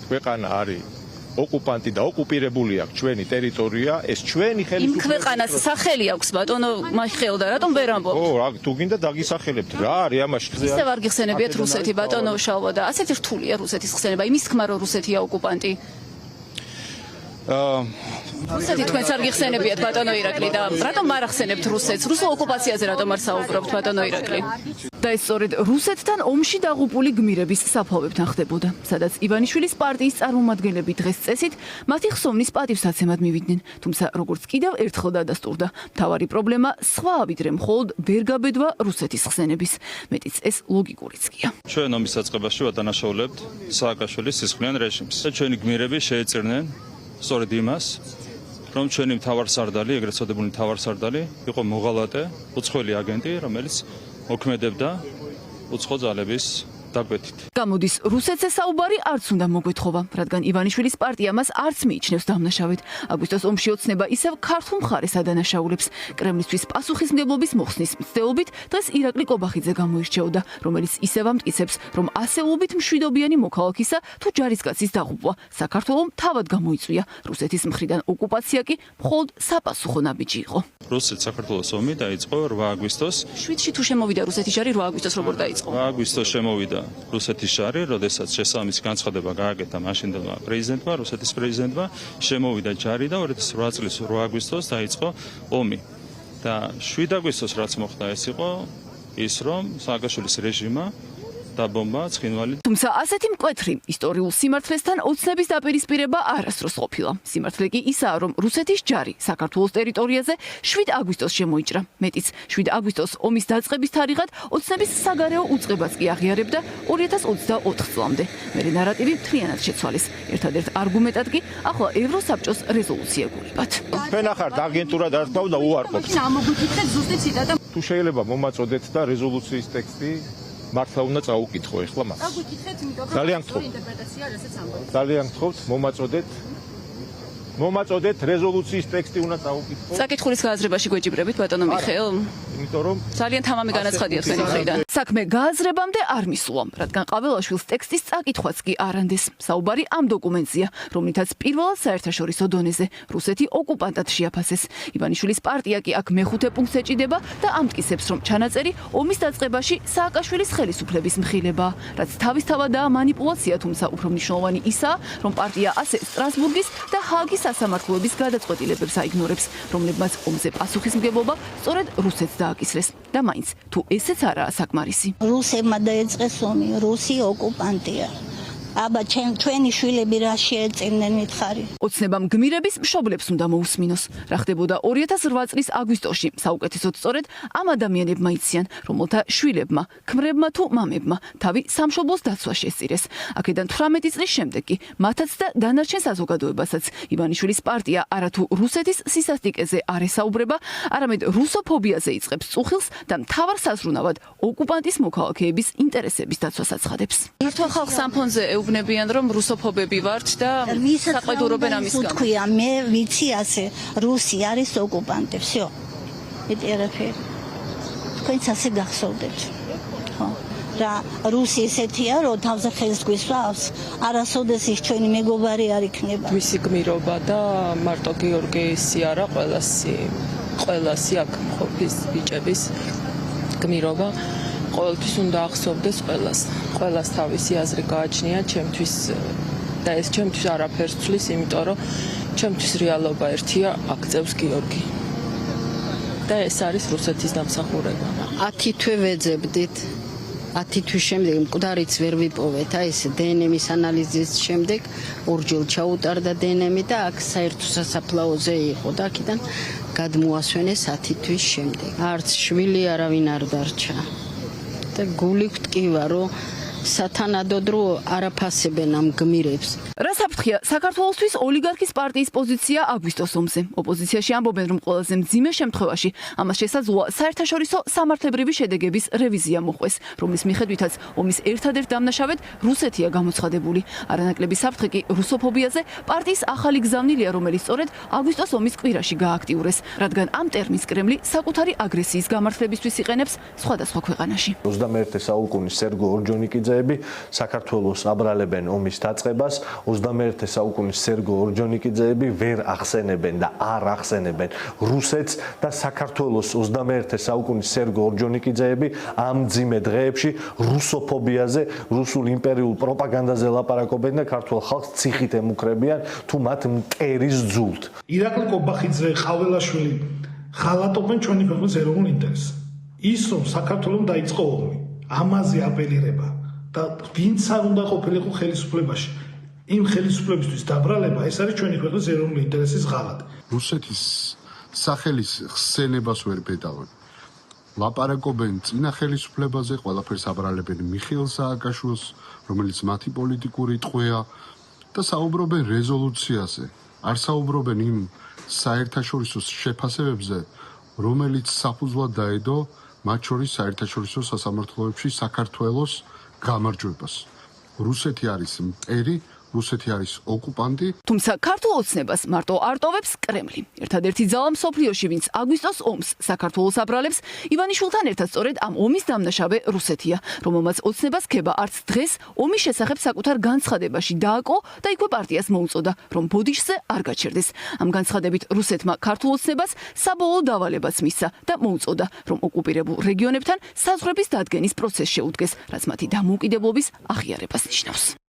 ქვეყანა არის ოკუპანტი და ოკუპირებული აქვს ჩვენი ტერიტორია, ეს ჩვენი ხელისუფლება. იმ ქვეყანას სახელი აქვს ბატონო მიხეილ და რატომ ვერ ამბობთ? თუ გინდა დაგისახელებთ რა არის ამაში. ისევ არ გიხსენებიათ რუსეთი ბატონო შალვა და ასეთი რთულია რუსეთის ხსენება. იმის თქმა რომ რუსეთია ოკუპანტი. რუსეთი თქვენს არ გიხსენებიათ ბატონო ირაკლი და რატომ არ ახსენებთ რუსეთს? რუსულ ოკუპაციაზე რატომ არ საუბრობთ ბატონო ირაკლი? და ეს სწორედ რუსეთთან ომში დაღუპული გმირების საფლავებთან ხდებოდა, სადაც ივანიშვილის პარტიის წარმომადგენლები დღეს წესით მათი ხსოვნის პატივსაცემად მივიდნენ. თუმცა როგორც კიდევ ერთხელ დადასტურდა, მთავარი პრობლემა სხვა ვიდრე მხოლოდ ვერ გაბედვა რუსეთის ხსენების. მეტიც ეს ლოგიკურიც გია. ჩვენ ომის დაწყებაში ვადანაშაულებთ სააკაშვილის სისხლიან რეჟიმს. ჩვენი გმირები შეეწირნენ სწორედ იმას, რომ ჩვენი მთავარსარდალი, ეგრეთ წოდებული მთავარსარდალი იყო მოღალატე, უცხოელი აგენტი, რომელიც მოქმედებდა უცხო ძალების დაკვეთით. გამოდის რუსეთზე საუბარი არც უნდა მოგვეთხოვა, რადგან ივანიშვილის პარტია მას არც მიიჩნევს დამნაშავედ. აგვისტოს ომში ოცნება ისევ ქართულ მხარეს ადანაშაულებს. კრემლისთვის პასუხისმგებლობის მოხსნის მცდელობით დღეს ირაკლი კობახიძე გამოირჩეოდა, რომელიც ისევ ამტკიცებს, რომ ასეულობით მშვიდობიანი მოქალაქისა თუ ჯარისკაცის დაღუპვა საქართველოს თავად გამოიწვია. რუსეთის მხრიდან ოკუპაცია კი მხოლოდ საპასუხო ნაბიჯი იყო. რუსეთ-საქართველოს ომი დაიწყო 8 აგვისტოს. 7-ში თუ შემოვიდა რუსეთის ჯარი 8 აგვისტოს როგორ დაიწყო? 8 აგვისტოს შემოვიდა რუსეთის ჯარი, როდესაც შესაბამისი განცხადება გააკეთა მაშინდელმა პრეზიდენტმა, რუსეთის პრეზიდენტმა, შემოვიდა ჯარი და 2008 წლის 8 აგვისტოს დაიწყო ომი. და 7 აგვისტოს რაც მოხდა ეს იყო ის, რომ სააკაშვილის რეჟიმმა დაბომბა ცხინვალი. თუმცა ასეთი მკვეთრი ისტორიულ სიმართლესთან ოცნების დაპირისპირება არასდროს ყოფილა. სიმართლე კი ისაა, რომ რუსეთის ჯარი საქართველოს ტერიტორიაზე 7 აგვისტოს შემოიჭრა. მეტიც 7 აგვისტოს ომის დაწყების თარიღად ოცნების საგარეო უწყებაც კი აღიარებდა 2024 წლამდე. მერე ნარატივი მთლიანად შეცვალეს. ერთადერთ არგუმენტად კი ახლა ევროსაბჭოს რეზოლუცია გულიბათ. თქვენ ახართ აგენტურა დარწმავ და უარყოფთ. ამოგვითხრეთ ზუსტი ციტატა. თუ შეიძლება მომაწოდეთ და რეზოლუციის ტექსტი მართლა უნდა წაუკითხო ეხლა მას. ძალიან გთხოვთ. ძალიან გთხოვთ, მომაწოდეთ რეზოლუციის ტექსტი უნდა წაუკითხო. საკითხulis გააზრებაში გვეჯიბრებით ბატონო მიხეილ. იმიტომ რომ ძალიან თამამი განაცხადია თქვენი მხრიდან. საქმე გააზრებამდე არ მისულა, რადგან ყაველაშვილს ტექსტის წაკითხვაც კი არანდეს. საუბარი ამ დოკუმენტზეა, რომლითაც პირველად საერთაშორისო დონეზე რუსეთი ოკუპანტად შეაფასეს. ივანიშვილის პარტია კი აქ მეხუთე პუნქტს ეჭიდება და ამტკიცებს, რომ ჩანაწერი ომის დაწყებაში სააკაშვილის ხელისუფლების მხილებაა, რაც თავისთავადაა манипуляცია, თუმცა უფრო მნიშვნელოვანი ისაა, რომ პარტია ასე სტრასბურგის და ჰააგის სასამართლოების გადაწყვეტილებებს აიგნორებს, რომლებმაც ომზე პასუხისმგებლობა სწორედ რუსეთს დააკისრეს. და მაინც თუ ესეც არაა საკმარისი. რუსებმა დაეწყეს ომი, რუსი ოკუპანტია. აბა ჩვენი შვილები რა შეეწირნენ მითხარი. ოცნებამ გმირების მშობლებს უნდა მოусმინოს. რა ხდებოდა 2008 წლის აგვისტოში, საუკეთესოდ სწორედ ამ ადამიანებმა იციან, რომელთა შვილებმა, ქმრებმა თუ მამებმა თავი სამშობლოს დაცვა შესწირეს. აქედან 18 წლის შემდეგ კი მათაც და დანარჩენ საზოგადოებასაც ივანიშვილის პარტია არათუ რუსეთის სისასტიკეზე არ ესაუბრება, არამედ რუსოფობიაზე იწყებს წუხილს და მთავარ საზრუნავად ოკუპანტის მოქალაქეების ინტერესების დაცვას აცხადებს. ერთვან ხალხს ამ ფონზე ეუბნებიან, რომ რუსოფობები ვართ და საყედურობენ ამის გამო. თქვია, მე ვიცი ასე, რუსი არის ოკუპანტი, всё. ეს არაფერი. თქვენც ასე გახსოვდეთ. ხო. რა რუსი ესეთია, რომ თავზე ხელს გვისვავს, არასოდეს ის ჩვენი მეგობარი არ იქნება. მისი გმირობა და მარტო გიორგიისი არა, ყველასი აქ ყოფის ბიჭების გმირობა. ყოველთვის უნდა ახსოვდეს ყველას თავისი აზრი გააჩნია ჩემთვის და ეს ჩემთვის არაფერს ცვლის, იმიტომ რომ ჩემთვის რეალობა ერთია, აქწევს გიორგი. და ეს არის რუსეთის დამსახურება. 10 თვე ვეძებდით. 10 თვის შემდეგ მკვდარიც ვერ ვიპოვეთ, აი ეს დნმ-ის ანალიზის შემდეგ ორჯერ ჩაუტარდა დნმ და აქ საერთო სასაფლაოზე იყო და აქედან გადმოასვენეს 10 თვის შემდეგ. არც შვილი არავინ არ დარჩა. და გული ვტკივა, რომ სათანადოდ რო არაფასებენ ამ გმირებს. რა საფრთხეა საქართველოსთვის ოლიგარქის პარტიის პოზიცია აგვისტოს ომზე. ოპოზიციაში ამბობენ, რომ ყველაზე მძიმე შემთხვევაში ამას შესაძლოა საერთაშორისო სამართლებრივი შედეგების რევიზია მოხდეს, რომლის მიხედვითაც ომის ერთადერთ დამნაშავედ რუსეთია გამოცხადებული. არანაკლები საფრთხე კი რუსოფობიაზე პარტიის ახალი გზავნილია, რომელიც სწორედ აგვისტოს ომის კვირაში გააქტიურეს, რადგან ამ ტერმინს კრემლი საკუთარი აგრესიის გამართლებისთვის იყენებს სხვადასხვა ქვეყანაში. 21 საუკუნის სერგო ორჯონიკიძე ორჯონიკიძეები საქართველოს აბრალებენ ომის დაწყებას 21 საუკუნის სერგო ორჯონიკიძეები ვერ ახსენებენ და არ ახსენებენ რუსეთს და საქართველოს 21 საუკუნის სერგო ორჯონიკიძეები ამ მძიმე დღეებში რუსოფობიაზე, რუსულ იმპერიულ პროპაგანდაზე ლაპარაკობენ და ქართულ ხალხს ციხით ემუქრებიან თუ მათ მტერის ძულთ. ირაკლი კობახიძე, ყაველაშვილი ხალატობენ ჩვენი ქვეყნის ეროვნულ ინტერესს. ის რომ საქართველოს დაიწყო ომი, ამაზე აპელირება და ვინც არ უნდა ყოფილიყო ხელისუფლებაში, იმ ხელისუფლებისთვის დაბრალება, ეს არის ჩვენი ქვეყნის ეროვნული ინტერესის ღალატი. რუსეთის სახელის ხსენებას ვერ ბედავენ. ლაპარაკობენ წინა ხელისუფლებაზე, ყველაფერს აბრალებენ მიხეილ სააკაშვილს, რომელიც მათი პოლიტიკური ტყვეა და საუბრობენ რეზოლუციაზე. არ საუბრობენ იმ საერთაშორისო შეფასებებზე, რომელიც საფუძვლად დაედო მათ შორის საერთაშორისო სასამართლოებში საქართველოს გამარჯვებას. რუსეთი არის მტერი, რუსეთი არის ოკუპანტი. თუმცა ქართულ ოცნებას მარტო არტოვებს კრემლი. ერთადერთი ძალა მსოფლიოში, ვინც აგვისტოს ომს საქართველოს აბრალებს, ივანიშვილთან ერთად სწორედ ამ ომის დამნაშავე რუსეთია, რომელმაც ოცნებას ქება არც დღეს ომის შესახებ საკუთარ განცხადებაში დააკო და იქვე პარტიას მოუწოდა, რომ ბოდიშზე არ გაჩერდეს. ამ განცხადებით რუსეთმა ქართულ ოცნებას საბოლოო დავალებაც მისცა და მოუწოდა, რომ ოკუპირებულ რეგიონებთან საზღვრების დადგენის პროცესს შეუდგეს, რაც მათი დამოუკიდებლობის აღიარებას ნიშნავს.